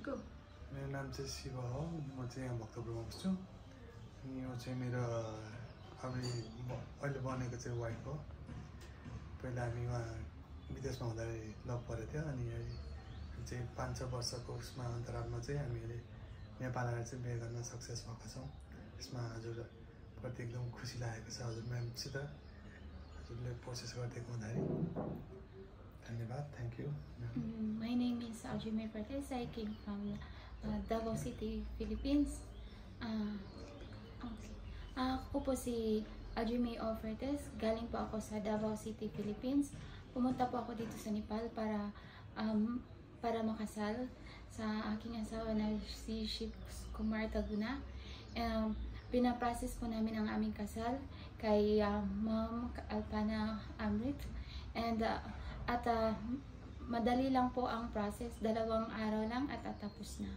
Go. मेरो नाम चाहिँ शिव हो, म चाहिँ यहाँ भक्तपुरमा बस्छु अनि यो चाहिँ मेरो अहिले बनेको चाहिँ वाइफ हो। पहिला हामी उहाँ विदेशमा हुँदाखेरि लभ परेको थियो अनि अहिले चाहिँ 5-6 वर्षको उसमा अन्तरालमा चाहिँ हामीले नेपाल आएर चाहिँ बिहे गर्न सक्सेस भएका छौँ। यसमा हजुरप्रति एकदम खुसी लागेको छ, हजुर म्यामसित हजुरले प्रोसेस गरिदिएको हुँदाखेरि धन्यवाद, thank you. My name is Ajimay Pertes. I came from Davao City, Philippines. Okay. Ako po si Ajimay Pertes. Galing po ako sa Davao City, Philippines. Pumunta po ako dito sa Nepal para makasal sa aking asawa na si Shiv Kumar Taguna. Pinaprocess po namin ang aming kasal kay Ma'am Alpana Amrit. And madali lang po ang process, 2 araw lang at tapos na.